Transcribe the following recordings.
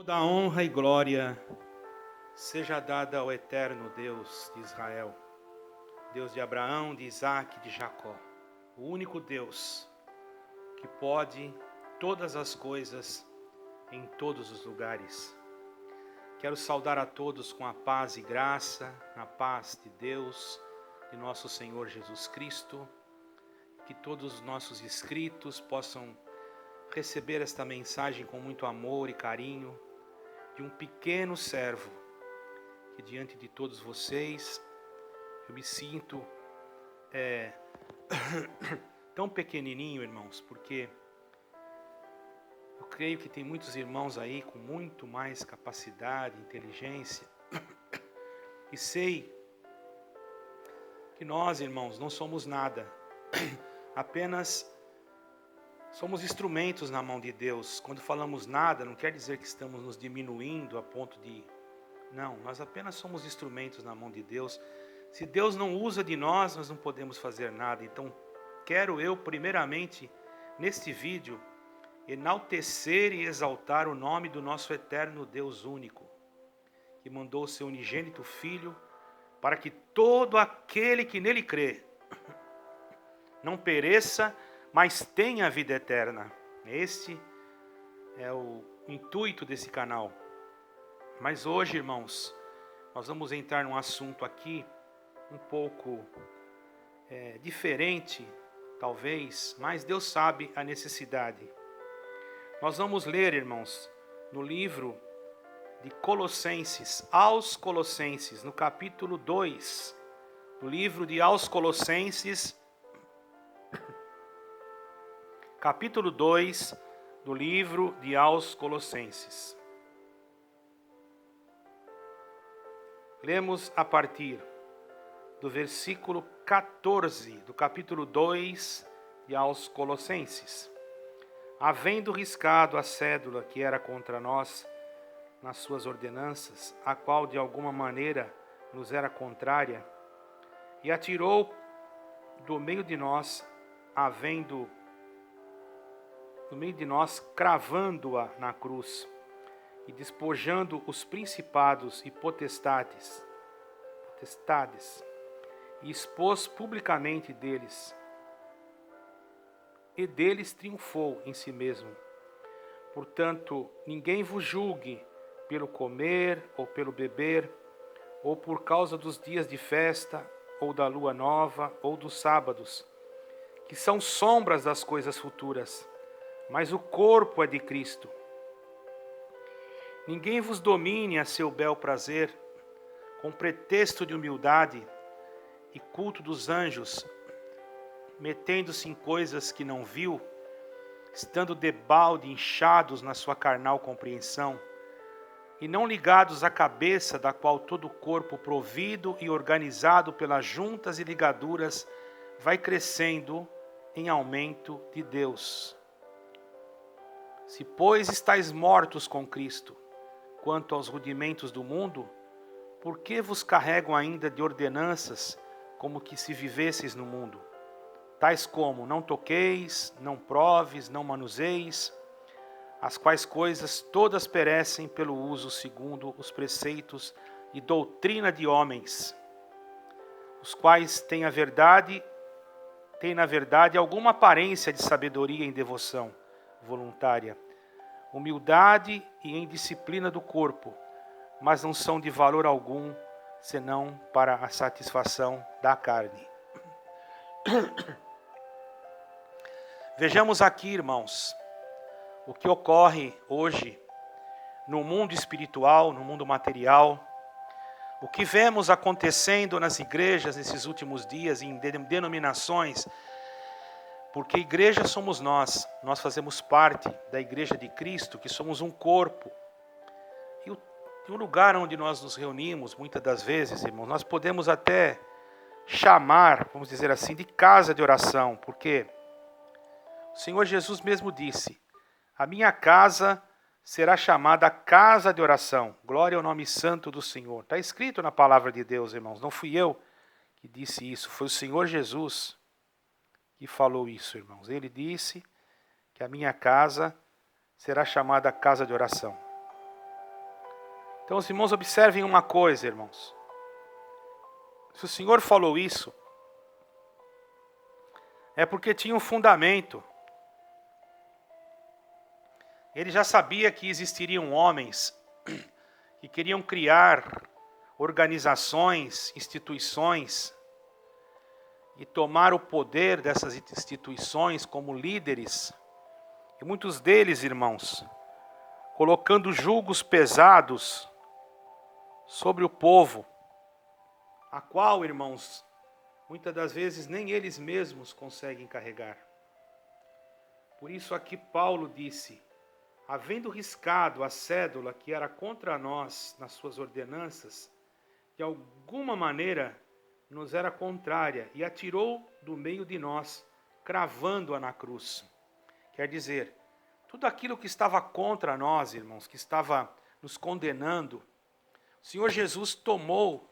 Toda honra e glória seja dada ao eterno Deus de Israel, Deus de Abraão, de Isaque, de Jacó, o único Deus que pode todas as coisas em todos os lugares. Quero saudar a todos com a paz e graça, na paz de Deus, de nosso Senhor Jesus Cristo, que todos os nossos inscritos possam receber esta mensagem com muito amor e carinho, de um pequeno servo, que diante de todos vocês, eu me sinto tão pequenininho, irmãos, porque eu creio que tem muitos irmãos aí com muito mais capacidade, inteligência, e sei que nós, irmãos, não somos nada, apenas somos instrumentos na mão de Deus. Quando falamos nada, não quer dizer que estamos nos diminuindo a ponto de... Não, nós apenas somos instrumentos na mão de Deus. Se Deus não usa de nós, nós não podemos fazer nada. Então, quero eu, primeiramente, neste vídeo, enaltecer e exaltar o nome do nosso eterno Deus único, que mandou o seu unigênito Filho, para que todo aquele que nele crê, não pereça, mas tenha a vida eterna. Este é o intuito desse canal. Mas hoje, irmãos, nós vamos entrar num assunto aqui um pouco diferente, talvez, mas Deus sabe a necessidade. Nós vamos ler, irmãos, no livro de Colossenses, aos Colossenses, no capítulo 2, do livro de aos Colossenses, capítulo 2 do livro de aos Colossenses. Lemos a partir do versículo 14 do capítulo 2 de aos Colossenses. Havendo riscado a cédula que era contra nós nas suas ordenanças, a qual de alguma maneira nos era contrária, e atirou do meio de nós, cravando-a na cruz, e despojando os principados e potestades, e expôs publicamente deles, e deles triunfou em si mesmo. Portanto, ninguém vos julgue pelo comer ou pelo beber, ou por causa dos dias de festa, ou da lua nova, ou dos sábados, que são sombras das coisas futuras, mas o corpo é de Cristo. Ninguém vos domine a seu bel prazer, com pretexto de humildade e culto dos anjos, metendo-se em coisas que não viu, estando debalde inchados na sua carnal compreensão, e não ligados à cabeça, da qual todo o corpo provido e organizado pelas juntas e ligaduras vai crescendo em aumento de Deus. Se, pois, estáis mortos com Cristo, quanto aos rudimentos do mundo, por que vos carregam ainda de ordenanças, como que se vivesseis no mundo? Tais como, não toqueis, não proves, não manuseis, as quais coisas todas perecem pelo uso segundo os preceitos e doutrina de homens, os quais têm na verdade alguma aparência de sabedoria em devoção voluntária, humildade e em disciplina do corpo, mas não são de valor algum, senão para a satisfação da carne. Vejamos aqui, irmãos, o que ocorre hoje no mundo espiritual, no mundo material, o que vemos acontecendo nas igrejas nesses últimos dias, em denominações, porque igreja somos nós fazemos parte da igreja de Cristo, que somos um corpo. E o lugar onde nós nos reunimos, muitas das vezes, irmãos, nós podemos até chamar, vamos dizer assim, de casa de oração, porque o Senhor Jesus mesmo disse: a minha casa será chamada casa de oração. Glória ao nome santo do Senhor. Está escrito na palavra de Deus, irmãos. Não fui eu que disse isso, foi o Senhor Jesus que falou isso, irmãos. Ele disse que a minha casa será chamada casa de oração. Então, os irmãos, observem uma coisa, irmãos. Se o Senhor falou isso, é porque tinha um fundamento. Ele já sabia que existiriam homens que queriam criar organizações, instituições, e tomar o poder dessas instituições como líderes. E muitos deles, irmãos, colocando julgos pesados sobre o povo, a qual, irmãos, muitas das vezes nem eles mesmos conseguem carregar. Por isso aqui Paulo disse: havendo riscado a cédula que era contra nós nas suas ordenanças, de alguma maneira nos era contrária, e atirou do meio de nós, cravando-a na cruz. Quer dizer, tudo aquilo que estava contra nós, irmãos, que estava nos condenando, o Senhor Jesus tomou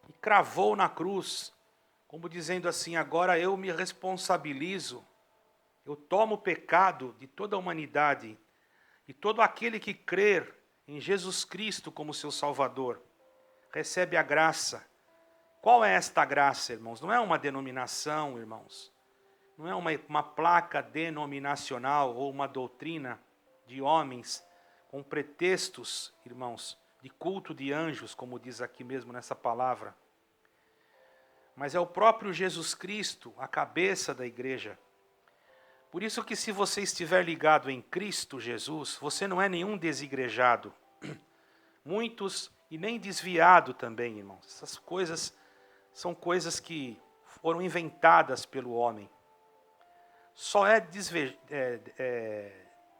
e cravou na cruz, como dizendo assim: agora eu me responsabilizo, eu tomo o pecado de toda a humanidade, e todo aquele que crer em Jesus Cristo como seu Salvador, recebe a graça. Qual é esta graça, irmãos? Não é uma denominação, irmãos. Não é uma placa denominacional ou uma doutrina de homens com pretextos, irmãos, de culto de anjos, como diz aqui mesmo nessa palavra. Mas é o próprio Jesus Cristo, a cabeça da igreja. Por isso que se você estiver ligado em Cristo Jesus, você não é nenhum desigrejado. Muitos, e nem desviado também, irmãos. Essas coisas são coisas que foram inventadas pelo homem. Só é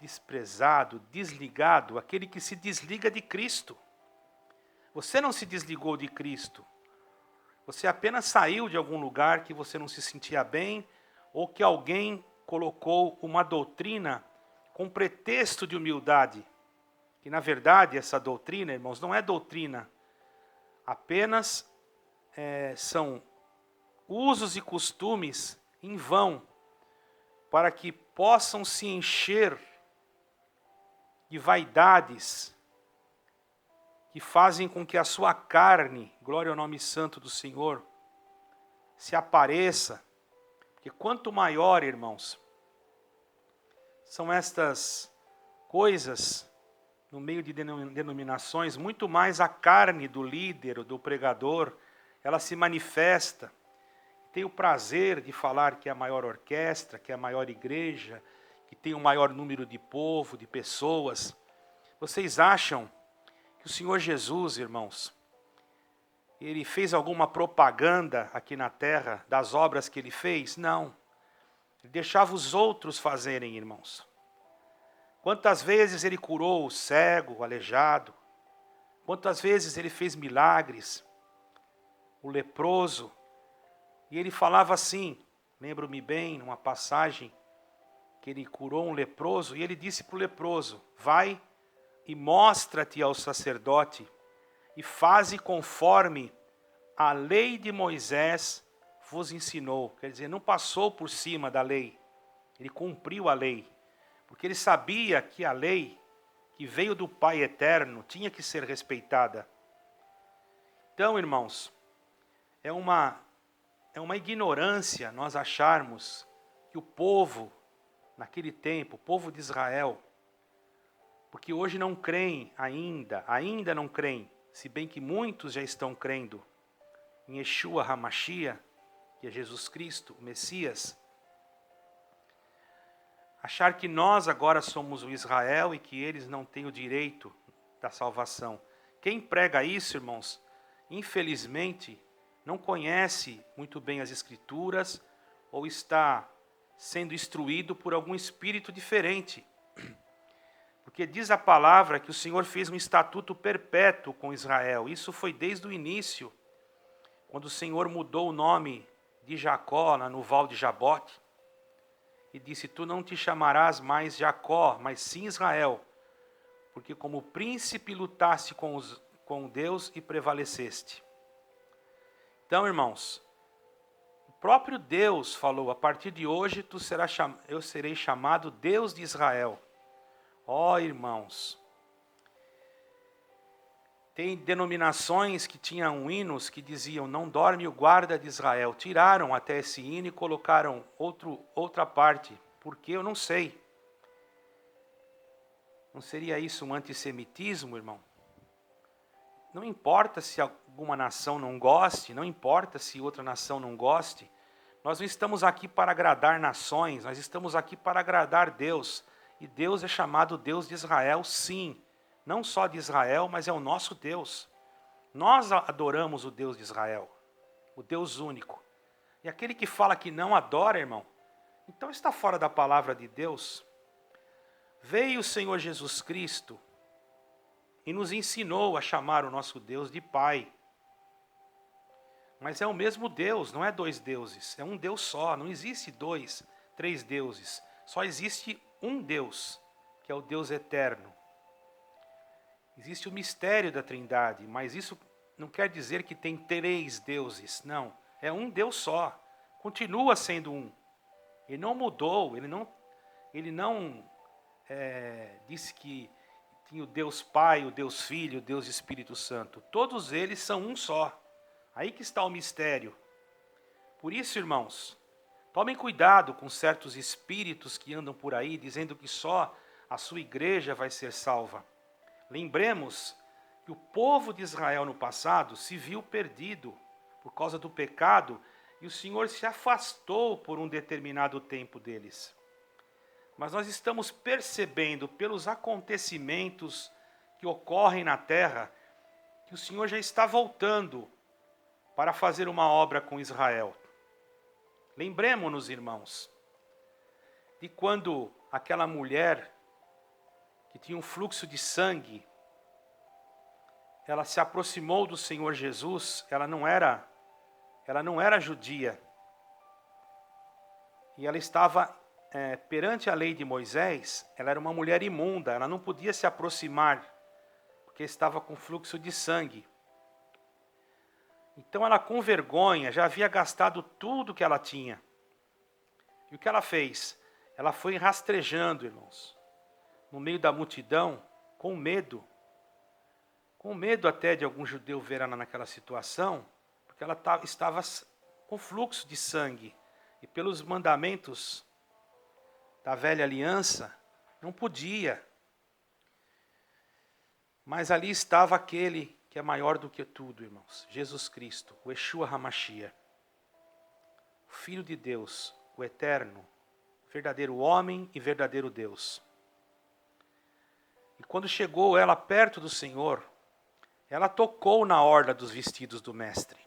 desprezado, desligado, aquele que se desliga de Cristo. Você não se desligou de Cristo. Você apenas saiu de algum lugar que você não se sentia bem, ou que alguém colocou uma doutrina com pretexto de humildade. Que na verdade essa doutrina, irmãos, não é doutrina. Apenas são usos e costumes em vão, para que possam se encher de vaidades que fazem com que a sua carne, glória ao nome santo do Senhor, se apareça. Porque quanto maior, irmãos, são estas coisas no meio de denominações, muito mais a carne do líder, do pregador, ela se manifesta. Tem o prazer de falar que é a maior orquestra, que é a maior igreja, que tem o maior número de povo, de pessoas. Vocês acham que o Senhor Jesus, irmãos, ele fez alguma propaganda aqui na terra das obras que ele fez? Não. Ele deixava os outros fazerem, irmãos. Quantas vezes ele curou o cego, o aleijado? Quantas vezes ele fez milagres? O leproso. E ele falava assim, lembro-me bem, numa passagem, que ele curou um leproso, e ele disse para o leproso: vai e mostra-te ao sacerdote, e faze conforme a lei de Moisés vos ensinou. Quer dizer, não passou por cima da lei, ele cumpriu a lei, porque ele sabia que a lei que veio do Pai eterno tinha que ser respeitada. Então, irmãos, é uma ignorância nós acharmos que o povo, naquele tempo, o povo de Israel, porque hoje não creem ainda não creem, se bem que muitos já estão crendo em Yeshua HaMashiach, que é Jesus Cristo, o Messias, achar que nós agora somos o Israel e que eles não têm o direito da salvação. Quem prega isso, irmãos, infelizmente, não conhece muito bem as Escrituras ou está sendo instruído por algum espírito diferente. Porque diz a palavra que o Senhor fez um estatuto perpétuo com Israel. Isso foi desde o início, quando o Senhor mudou o nome de Jacó lá no val de Jaboque. E disse: tu não te chamarás mais Jacó, mas sim Israel. Porque como príncipe lutaste com Deus e prevaleceste. Então, irmãos, o próprio Deus falou: a partir de hoje eu serei chamado Deus de Israel. Ó, irmãos, Tem denominações que tinham hinos que diziam: não dorme o guarda de Israel. Tiraram até esse hino e colocaram outra parte. Por quê? Eu não sei. Não seria isso um antissemitismo, irmão? Não importa se alguma nação não goste, não importa se outra nação não goste. Nós não estamos aqui para agradar nações, nós estamos aqui para agradar Deus. E Deus é chamado Deus de Israel, sim. Não só de Israel, mas é o nosso Deus. Nós adoramos o Deus de Israel, o Deus único. E aquele que fala que não adora, irmão, então está fora da palavra de Deus. Veio o Senhor Jesus Cristo e nos ensinou a chamar o nosso Deus de Pai. Mas é o mesmo Deus, não é dois deuses, é um Deus só, não existe dois, três deuses. Só existe um Deus, que é o Deus eterno. Existe o mistério da Trindade, mas isso não quer dizer que tem três deuses, não. É um Deus só, continua sendo um. Ele não mudou, ele não disse que tinha o Deus Pai, o Deus Filho, o Deus Espírito Santo. Todos eles são um só. Aí que está o mistério. Por isso, irmãos, tomem cuidado com certos espíritos que andam por aí dizendo que só a sua igreja vai ser salva. Lembremos que o povo de Israel no passado se viu perdido por causa do pecado e o Senhor se afastou por um determinado tempo deles. Mas nós estamos percebendo pelos acontecimentos que ocorrem na terra que o Senhor já está voltando para fazer uma obra com Israel. Lembremos-nos, irmãos, de quando aquela mulher que tinha um fluxo de sangue, ela se aproximou do Senhor Jesus, ela não era judia, e ela estava perante a lei de Moisés, ela era uma mulher imunda, ela não podia se aproximar, porque estava com fluxo de sangue. Então ela, com vergonha, já havia gastado tudo que ela tinha. E o que ela fez? Ela foi rastejando, irmãos, no meio da multidão, com medo até de algum judeu ver ela naquela situação, porque ela estava com fluxo de sangue, e pelos mandamentos da velha aliança, não podia. Mas ali estava aquele que é maior do que tudo, irmãos, Jesus Cristo, o Yeshua HaMashiach, o Filho de Deus, o Eterno, verdadeiro homem e verdadeiro Deus. E quando chegou ela perto do Senhor, ela tocou na orla dos vestidos do Mestre.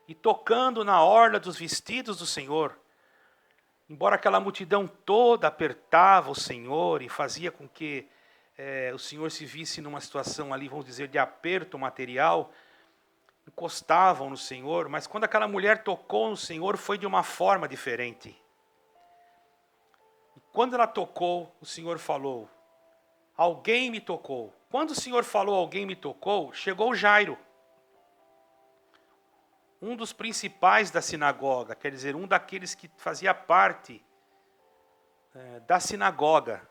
E tocando na orla dos vestidos do Senhor, embora aquela multidão toda apertava o Senhor e fazia com que o Senhor se visse numa situação ali, vamos dizer, de aperto material, encostavam no Senhor, mas quando aquela mulher tocou no Senhor, foi de uma forma diferente. E quando ela tocou, o Senhor falou: alguém me tocou. Quando o Senhor falou, alguém me tocou, chegou Jairo, um dos principais da sinagoga, quer dizer, um daqueles que fazia parte da sinagoga.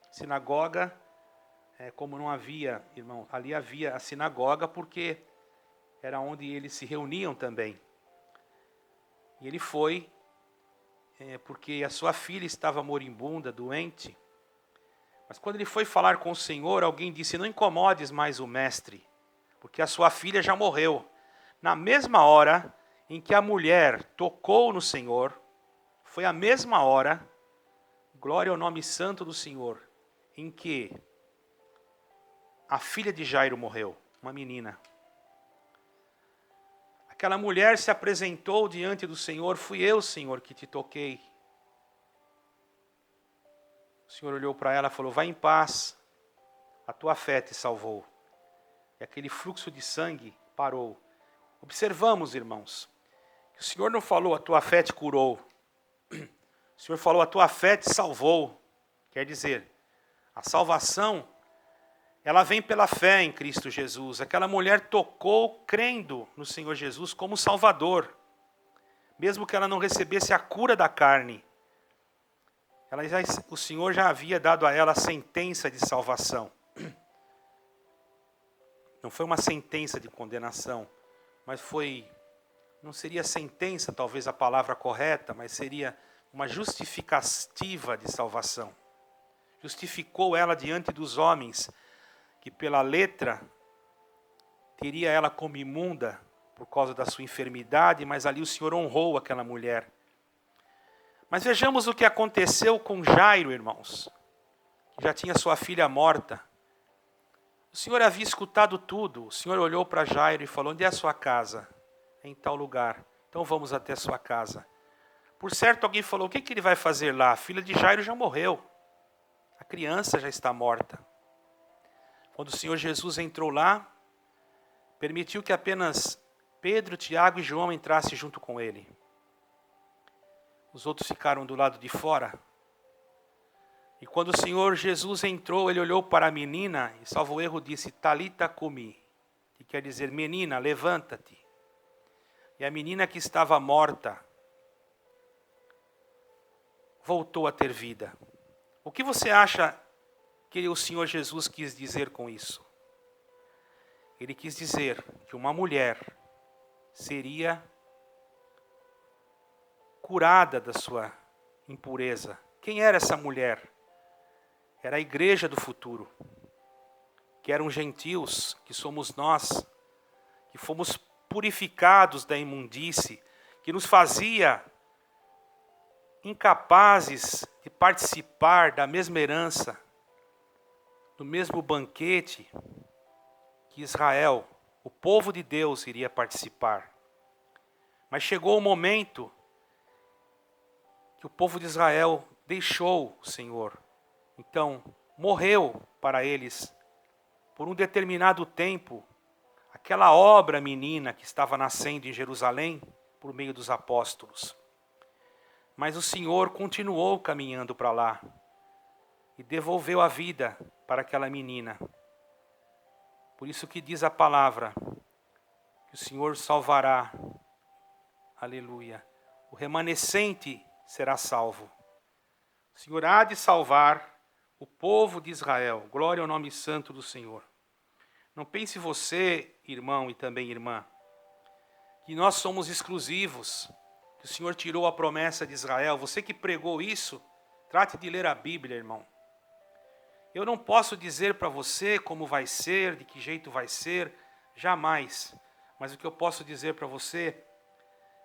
Sinagoga, como não havia, irmão, ali havia a sinagoga porque era onde eles se reuniam também. E ele foi porque a sua filha estava moribunda, doente. Mas quando ele foi falar com o Senhor, alguém disse: não incomodes mais o mestre, porque a sua filha já morreu. Na mesma hora em que a mulher tocou no Senhor, foi a mesma hora, glória ao nome santo do Senhor, em que a filha de Jairo morreu, uma menina. Aquela mulher se apresentou diante do Senhor: fui eu, Senhor, que te toquei. O Senhor olhou para ela e falou: vai em paz, a tua fé te salvou. E aquele fluxo de sangue parou. Observamos, irmãos, que o Senhor não falou: a tua fé te curou. O Senhor falou: a tua fé te salvou. Quer dizer, a salvação, ela vem pela fé em Cristo Jesus. Aquela mulher tocou crendo no Senhor Jesus como Salvador. Mesmo que ela não recebesse a cura da carne, o Senhor já havia dado a ela a sentença de salvação. Não foi uma sentença de condenação, mas não seria sentença talvez a palavra correta, mas seria uma justificativa de salvação. Justificou ela diante dos homens, que pela letra teria ela como imunda por causa da sua enfermidade, mas ali o Senhor honrou aquela mulher. Mas vejamos o que aconteceu com Jairo, irmãos, que já tinha sua filha morta. O Senhor havia escutado tudo. O Senhor olhou para Jairo e falou: onde é a sua casa? Em tal lugar. Então vamos até a sua casa. Por certo, alguém falou: o que ele vai fazer lá? A filha de Jairo já morreu. A criança já está morta. Quando o Senhor Jesus entrou lá, permitiu que apenas Pedro, Tiago e João entrassem junto com ele. Os outros ficaram do lado de fora. E quando o Senhor Jesus entrou, ele olhou para a menina e, salvo o erro, disse: Talita cumi, que quer dizer: menina, levanta-te. E a menina que estava morta voltou a ter vida. O que você acha que o Senhor Jesus quis dizer com isso? Ele quis dizer que uma mulher seria curada da sua impureza. Quem era essa mulher? Era a igreja do futuro, que eram gentios, que somos nós, que fomos purificados da imundície, que nos fazia incapazes de participar da mesma herança, do mesmo banquete que Israel, o povo de Deus, iria participar. Mas chegou o momento que o povo de Israel deixou o Senhor. Então, morreu para eles, por um determinado tempo, aquela obra menina que estava nascendo em Jerusalém, por meio dos apóstolos. Mas o Senhor continuou caminhando para lá, e devolveu a vida para aquela menina. Por isso que diz a palavra, que o Senhor salvará, aleluia, o remanescente será salvo. O Senhor há de salvar o povo de Israel. Glória ao nome santo do Senhor. Não pense você, irmão e também irmã, que nós somos exclusivos, que o Senhor tirou a promessa de Israel. Você que pregou isso, trate de ler a Bíblia, irmão. Eu não posso dizer para você como vai ser, de que jeito vai ser, jamais. Mas o que eu posso dizer para você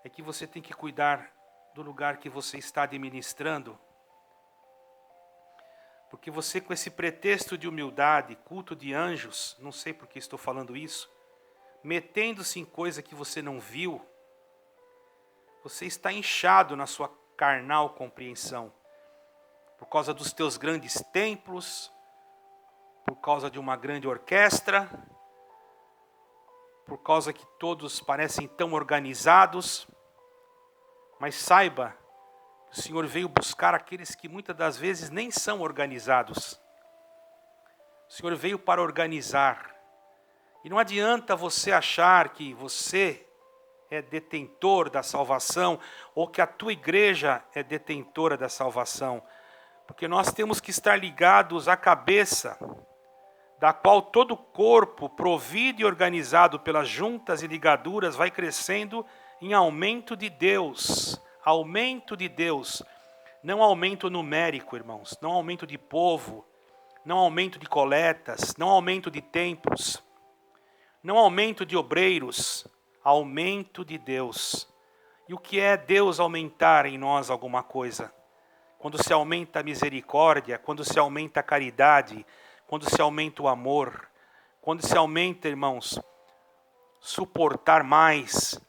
é que você tem que cuidar do lugar que você está administrando. Porque você, com esse pretexto de humildade, culto de anjos, não sei por que estou falando isso, metendo-se em coisa que você não viu, você está inchado na sua carnal compreensão, por causa dos teus grandes templos, por causa de uma grande orquestra, por causa que todos parecem tão organizados. Mas saiba, o Senhor veio buscar aqueles que muitas das vezes nem são organizados. O Senhor veio para organizar. E não adianta você achar que você é detentor da salvação ou que a tua igreja é detentora da salvação. Porque nós temos que estar ligados à cabeça, da qual todo o corpo, provido e organizado pelas juntas e ligaduras, vai crescendo em aumento de Deus. Aumento de Deus, não aumento numérico, irmãos, não aumento de povo, não aumento de coletas, não aumento de templos, não aumento de obreiros, aumento de Deus. E o que é Deus aumentar em nós alguma coisa? Quando se aumenta a misericórdia, quando se aumenta a caridade, quando se aumenta o amor, quando se aumenta, irmãos, suportar mais,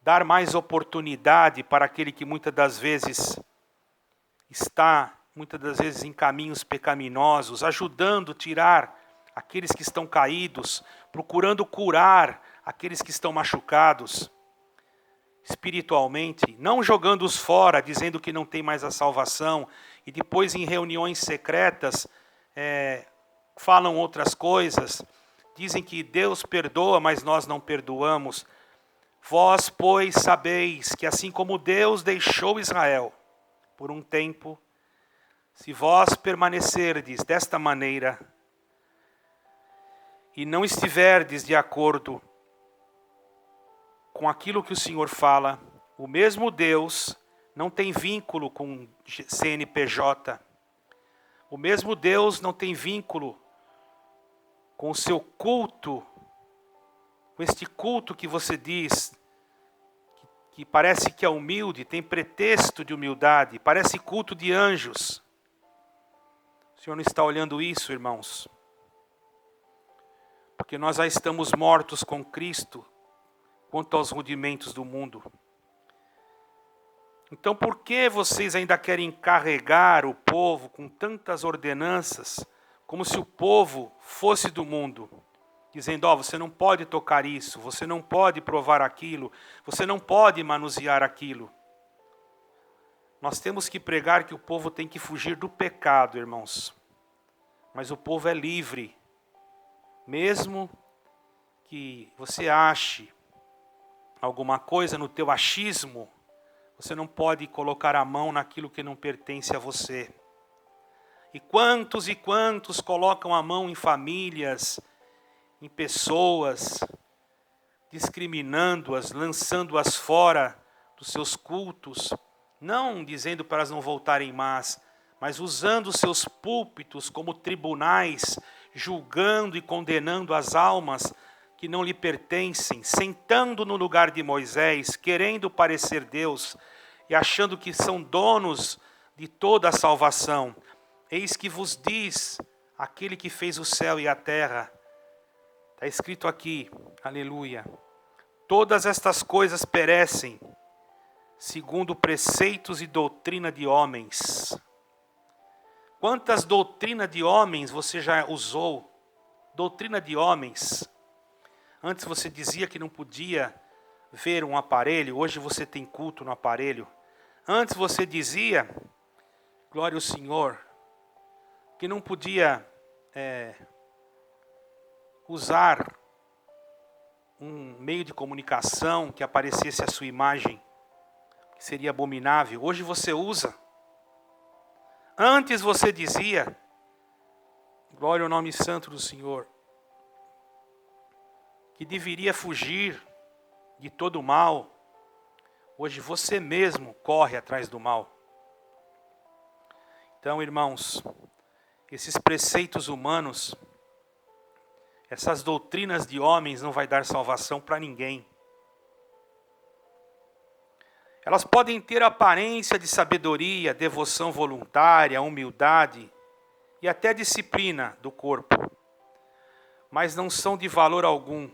dar mais oportunidade para aquele que muitas das vezes está, em caminhos pecaminosos, ajudando a tirar aqueles que estão caídos, procurando curar aqueles que estão machucados espiritualmente, não jogando-os fora, dizendo que não tem mais a salvação, e depois em reuniões secretas falam outras coisas, dizem que Deus perdoa, mas nós não perdoamos. Vós, pois, sabeis que assim como Deus deixou Israel por um tempo, se vós permanecerdes desta maneira, e não estiverdes de acordo com aquilo que o Senhor fala, o mesmo Deus não tem vínculo com CNPJ. O mesmo Deus não tem vínculo com o seu culto, com este culto que você diz, que parece que é humilde, tem pretexto de humildade, parece culto de anjos. O Senhor não está olhando isso, irmãos? Porque nós já estamos mortos com Cristo quanto aos rudimentos do mundo. Então por que vocês ainda querem carregar o povo com tantas ordenanças, como se o povo fosse do mundo? Dizendo, você não pode tocar isso, você não pode provar aquilo, você não pode manusear aquilo. Nós temos que pregar que o povo tem que fugir do pecado, irmãos. Mas o povo é livre. Mesmo que você ache alguma coisa no teu achismo, você não pode colocar a mão naquilo que não pertence a você. E quantos colocam a mão em famílias, em pessoas, discriminando-as, lançando-as fora dos seus cultos, não dizendo para elas não voltarem mais, mas usando os seus púlpitos como tribunais, julgando e condenando as almas que não lhe pertencem, sentando no lugar de Moisés, querendo parecer Deus e achando que são donos de toda a salvação. Eis que vos diz aquele que fez o céu e a terra. Está escrito aqui, aleluia. Todas estas coisas perecem, segundo preceitos e doutrina de homens. Quantas doutrinas de homens você já usou? Doutrina de homens. Antes você dizia que não podia ver um aparelho, hoje você tem culto no aparelho. Antes você dizia, glória ao Senhor, que não podia usar um meio de comunicação que aparecesse a sua imagem, que seria abominável. Hoje você usa. Antes você dizia, glória ao nome santo do Senhor, que deveria fugir de todo o mal. Hoje você mesmo corre atrás do mal. Então, irmãos, esses preceitos humanos, essas doutrinas de homens não vai dar salvação para ninguém. Elas podem ter aparência de sabedoria, devoção voluntária, humildade e até disciplina do corpo, mas não são de valor algum,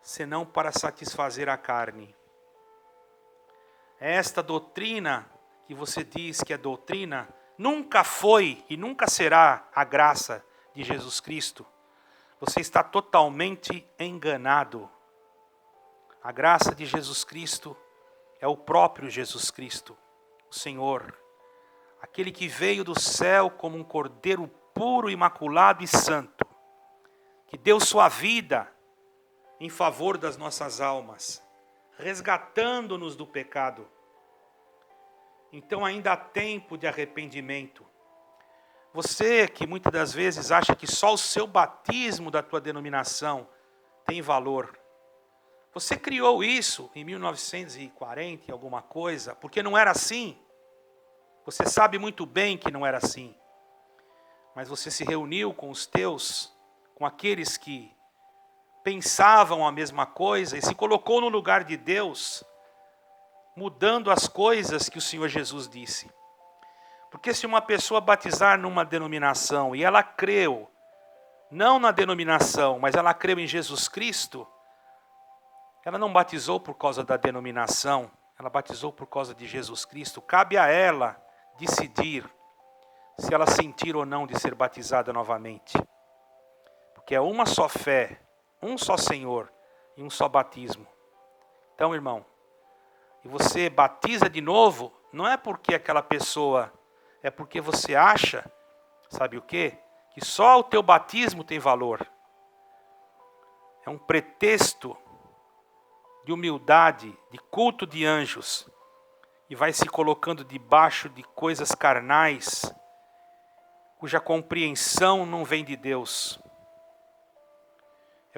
senão para satisfazer a carne. Esta doutrina que você diz que é doutrina, nunca foi e nunca será a graça de Jesus Cristo. Você está totalmente enganado. A graça de Jesus Cristo é o próprio Jesus Cristo, o Senhor. Aquele que veio do céu como um cordeiro puro, imaculado e santo. Que deu sua vida em favor das nossas almas, resgatando-nos do pecado. Então ainda há tempo de arrependimento. Você que muitas das vezes acha que só o seu batismo da tua denominação tem valor. Você criou isso em 1940 e alguma coisa, porque não era assim. Você sabe muito bem que não era assim. Mas você se reuniu com os teus, com aqueles que pensavam a mesma coisa e se colocou no lugar de Deus, mudando as coisas que o Senhor Jesus disse. Porque se uma pessoa batizar numa denominação e ela creu, não na denominação, mas ela creu em Jesus Cristo, ela não batizou por causa da denominação, ela batizou por causa de Jesus Cristo. Cabe a ela decidir se ela sentir ou não de ser batizada novamente. Porque é uma só fé, um só Senhor e um só batismo. Então, irmão, e você batiza de novo, não é porque aquela pessoa, é porque você acha, sabe o quê? Que só o teu batismo tem valor. É um pretexto de humildade, de culto de anjos, e vai se colocando debaixo de coisas carnais, cuja compreensão não vem de Deus.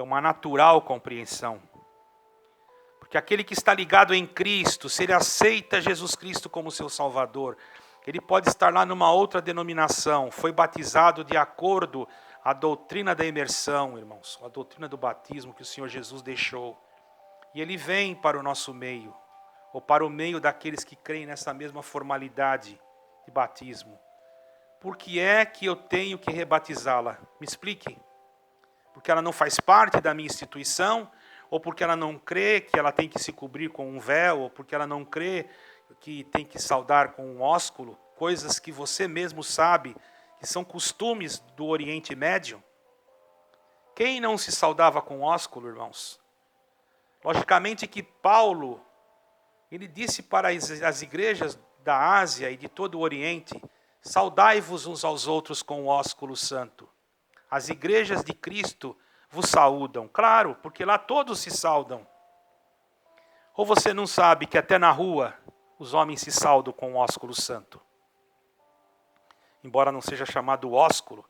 é uma natural compreensão. Porque aquele que está ligado em Cristo, se ele aceita Jesus Cristo como seu Salvador, ele pode estar lá numa outra denominação, foi batizado de acordo à doutrina da imersão, irmãos, a doutrina do batismo que o Senhor Jesus deixou. E ele vem para o nosso meio, ou para o meio daqueles que creem nessa mesma formalidade de batismo. Por que é que eu tenho que rebatizá-la? Me explique. Porque ela não faz parte da minha instituição, ou porque ela não crê que ela tem que se cobrir com um véu, ou porque ela não crê que tem que saudar com um ósculo, coisas que você mesmo sabe que são costumes do Oriente Médio. Quem não se saudava com ósculo, irmãos? Logicamente que Paulo, ele disse para as igrejas da Ásia e de todo o Oriente, saudai-vos uns aos outros com o ósculo santo. As igrejas de Cristo vos saúdam, claro, porque lá todos se saudam. Ou você não sabe que até na rua os homens se saudam com o ósculo santo? Embora não seja chamado ósculo,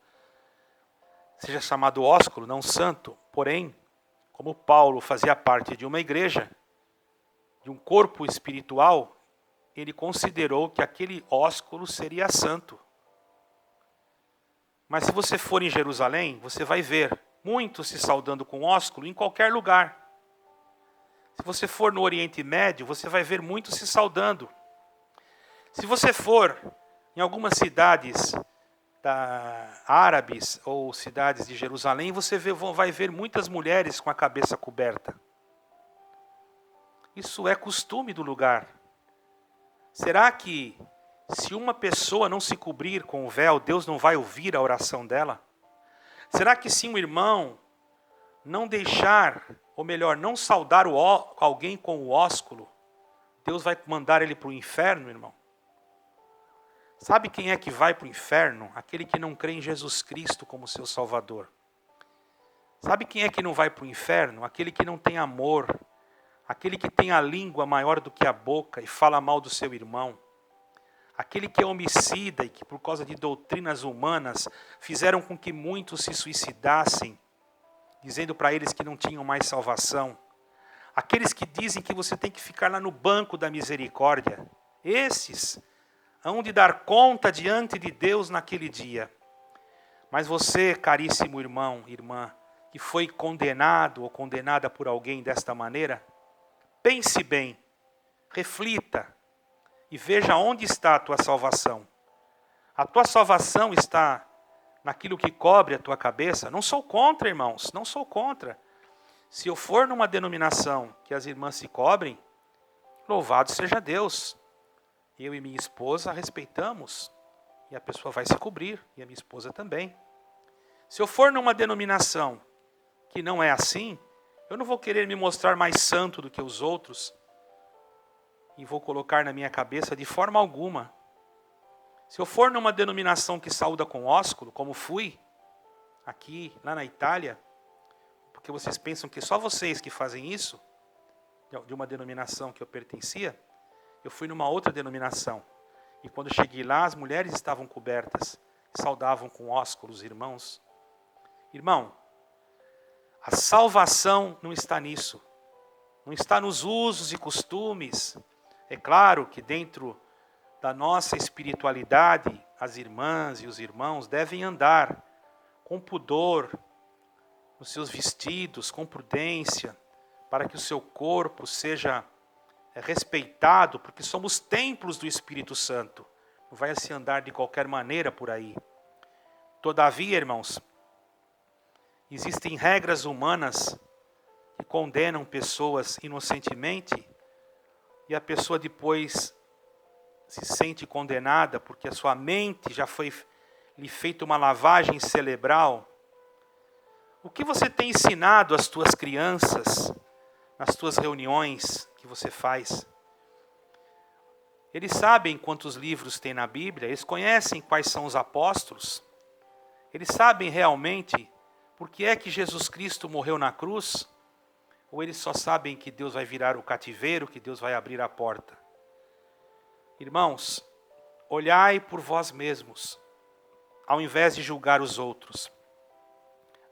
não santo, porém, como Paulo fazia parte de uma igreja, de um corpo espiritual, ele considerou que aquele ósculo seria santo. Mas se você for em Jerusalém, você vai ver muitos se saudando com ósculo em qualquer lugar. Se você for no Oriente Médio, você vai ver muitos se saudando. Se você for em algumas cidades árabes ou cidades de Jerusalém, você vai ver muitas mulheres com a cabeça coberta. Isso é costume do lugar. Será que se uma pessoa não se cobrir com o véu, Deus não vai ouvir a oração dela? Será que se um irmão não deixar, ou melhor, não saudar alguém com o ósculo, Deus vai mandar ele para o inferno, irmão? Sabe quem é que vai para o inferno? Aquele que não crê em Jesus Cristo como seu Salvador. Sabe quem é que não vai para o inferno? Aquele que não tem amor, aquele que tem a língua maior do que a boca e fala mal do seu irmão. Aquele que é homicida e que por causa de doutrinas humanas fizeram com que muitos se suicidassem, dizendo para eles que não tinham mais salvação. Aqueles que dizem que você tem que ficar lá no banco da misericórdia. Esses hão de dar conta diante de Deus naquele dia. Mas você, caríssimo irmão, irmã, que foi condenado ou condenada por alguém desta maneira, pense bem, reflita e veja onde está a tua salvação. A tua salvação está naquilo que cobre a tua cabeça? Não sou contra, irmãos, não sou contra. Se eu for numa denominação que as irmãs se cobrem, louvado seja Deus. Eu e minha esposa respeitamos, e a pessoa vai se cobrir, e a minha esposa também. Se eu for numa denominação que não é assim, eu não vou querer me mostrar mais santo do que os outros, e vou colocar na minha cabeça de forma alguma. Se eu for numa denominação que saúda com ósculo, como fui, aqui, lá na Itália, porque vocês pensam que só vocês que fazem isso, de uma denominação que eu pertencia, eu fui numa outra denominação. E quando cheguei lá, as mulheres estavam cobertas, saudavam com ósculos, irmãos. Irmão, a salvação não está nisso. Não está nos usos e costumes. É claro que dentro da nossa espiritualidade, as irmãs e os irmãos devem andar com pudor nos seus vestidos, com prudência, para que o seu corpo seja respeitado, porque somos templos do Espírito Santo. Não vai se andar de qualquer maneira por aí. Todavia, irmãos, existem regras humanas que condenam pessoas inocentemente e a pessoa depois se sente condenada porque a sua mente já foi lhe feita uma lavagem cerebral. O que você tem ensinado às tuas crianças nas tuas reuniões que você faz? Eles sabem quantos livros tem na Bíblia, eles conhecem quais são os apóstolos, eles sabem realmente por que é que Jesus Cristo morreu na cruz, ou eles só sabem que Deus vai virar o cativeiro, que Deus vai abrir a porta? Irmãos, olhai por vós mesmos, ao invés de julgar os outros.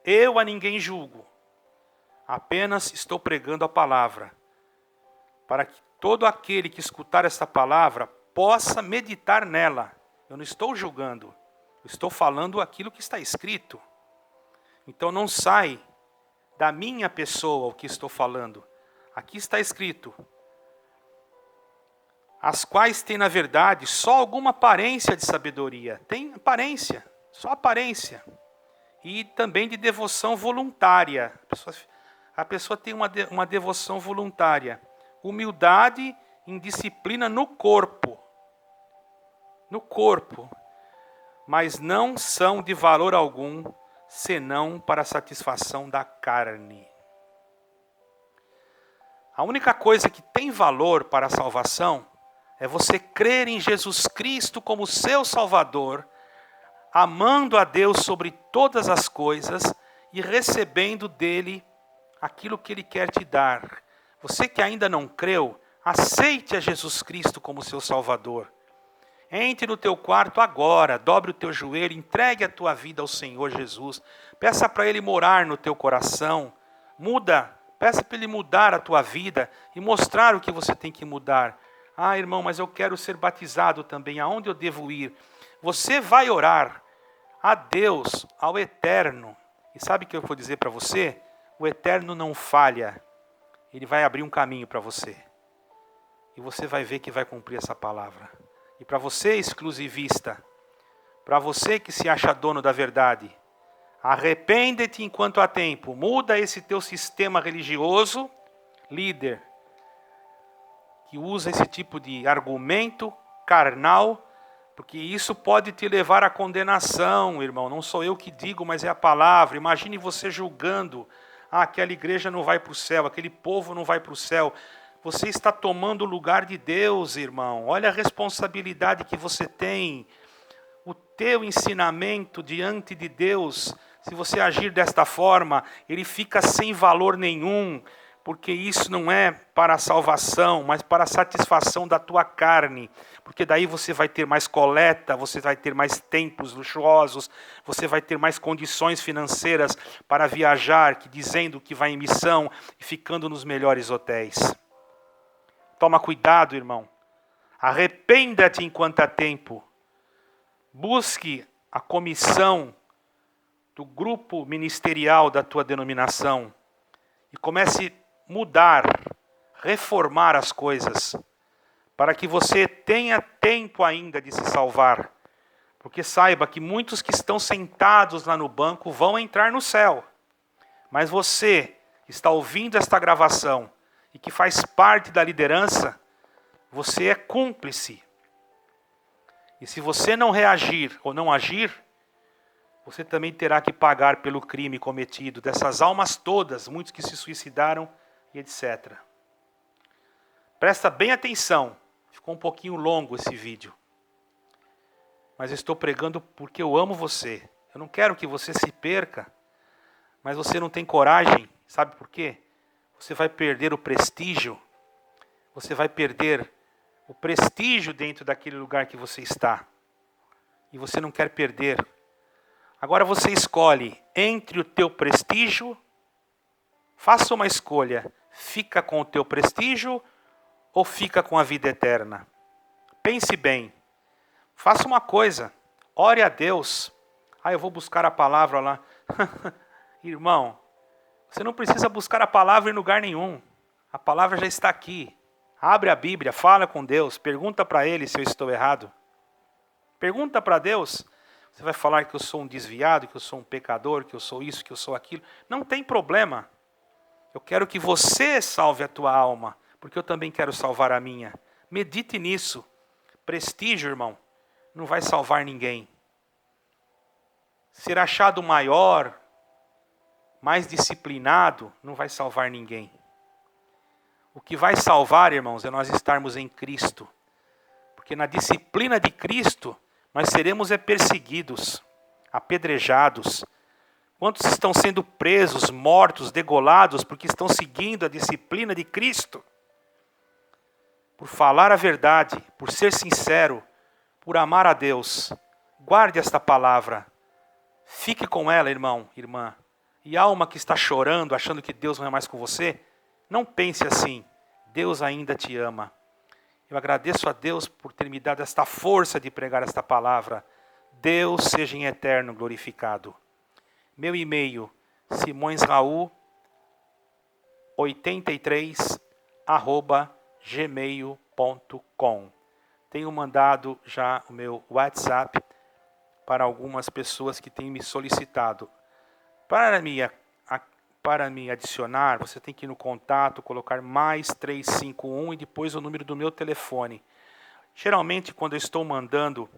Eu a ninguém julgo, Apenas estou pregando a palavra, para que todo aquele que escutar esta palavra possa meditar nela. Eu não estou julgando, eu estou falando aquilo que está escrito. Então não sai da minha pessoa o que estou falando. Aqui está escrito: as quais têm na verdade só alguma aparência de sabedoria. Tem aparência, só aparência. E também de devoção voluntária. A pessoa tem uma devoção voluntária. Humildade em disciplina no corpo. No corpo. Mas não são de valor algum, senão para a satisfação da carne. A única coisa que tem valor para a salvação é você crer em Jesus Cristo como seu Salvador, amando a Deus sobre todas as coisas e recebendo dele aquilo que Ele quer te dar. Você que ainda não creu, aceite a Jesus Cristo como seu Salvador. Entre no teu quarto agora, dobre o teu joelho, entregue a tua vida ao Senhor Jesus. Peça para Ele morar no teu coração. Peça para Ele mudar a tua vida e mostrar o que você tem que mudar. Ah, irmão, mas eu quero ser batizado também. Aonde eu devo ir? Você vai orar a Deus, ao Eterno. E sabe o que eu vou dizer para você? O Eterno não falha. Ele vai abrir um caminho para você. E você vai ver que vai cumprir essa palavra. E para você, exclusivista, para você que se acha dono da verdade, arrepende-te enquanto há tempo. Muda esse teu sistema religioso, líder, que usa esse tipo de argumento carnal, porque isso pode te levar à condenação, irmão. Não sou eu que digo, mas é a palavra. Imagine você julgando: ah, aquela igreja não vai para o céu, aquele povo não vai para o céu. Você está tomando o lugar de Deus, irmão. Olha a responsabilidade que você tem. O teu ensinamento diante de Deus, se você agir desta forma, ele fica sem valor nenhum, porque isso não é para a salvação, mas para a satisfação da tua carne. Porque daí você vai ter mais coleta, você vai ter mais templos luxuosos, você vai ter mais condições financeiras para viajar, dizendo que vai em missão e ficando nos melhores hotéis. Toma cuidado, irmão. Arrependa-te enquanto há tempo. Busque a comissão do grupo ministerial da tua denominação e comece a mudar, reformar as coisas, para que você tenha tempo ainda de se salvar. Porque saiba que muitos que estão sentados lá no banco vão entrar no céu. Mas você que está ouvindo esta gravação e que faz parte da liderança, você é cúmplice. E se você não reagir ou não agir, você também terá que pagar pelo crime cometido dessas almas todas, muitos que se suicidaram e etc. Presta bem atenção, ficou um pouquinho longo esse vídeo. Mas eu estou pregando porque eu amo você. Eu não quero que você se perca, mas você não tem coragem, sabe por quê? Você vai perder o prestígio, você vai perder o prestígio dentro daquele lugar que você está. E você não quer perder. Agora você escolhe entre o teu prestígio, faça uma escolha, fica com o teu prestígio ou fica com a vida eterna. Pense bem, faça uma coisa, ore a Deus. Ah, eu vou buscar a palavra lá. Irmão, você não precisa buscar a palavra em lugar nenhum. A palavra já está aqui. Abre a Bíblia, fala com Deus, pergunta para Ele se eu estou errado. Pergunta para Deus. Você vai falar que eu sou um desviado, que eu sou um pecador, que eu sou isso, que eu sou aquilo. Não tem problema. Eu quero que você salve a tua alma, porque eu também quero salvar a minha. Medite nisso. Prestígio, irmão, não vai salvar ninguém. Ser achado maior, mais disciplinado, não vai salvar ninguém. O que vai salvar, irmãos, é nós estarmos em Cristo. Porque na disciplina de Cristo, nós seremos perseguidos, apedrejados. Quantos estão sendo presos, mortos, degolados, porque estão seguindo a disciplina de Cristo? Por falar a verdade, por ser sincero, por amar a Deus. Guarde esta palavra. Fique com ela, irmão, irmã. E alma que está chorando, achando que Deus não é mais com você, não pense assim. Deus ainda te ama. Eu agradeço a Deus por ter me dado esta força de pregar esta palavra. Deus seja em eterno glorificado. Meu e-mail, simõesraul83@gmail.com. Tenho mandado já o meu WhatsApp para algumas pessoas que têm me solicitado. Para me adicionar, você tem que ir no contato, colocar mais 351 e depois o número do meu telefone. Geralmente, quando eu estou mandando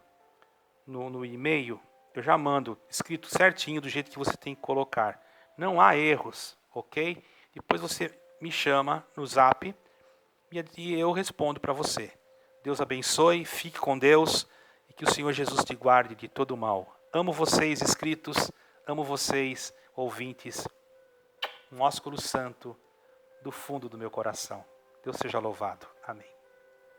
no e-mail, eu já mando escrito certinho do jeito que você tem que colocar. Não há erros, ok? Depois você me chama no Zap e eu respondo para você. Deus abençoe, fique com Deus e que o Senhor Jesus te guarde de todo mal. Amo vocês, inscritos, amo vocês, ouvintes. Um ósculo santo do fundo do meu coração. Deus seja louvado. Amém.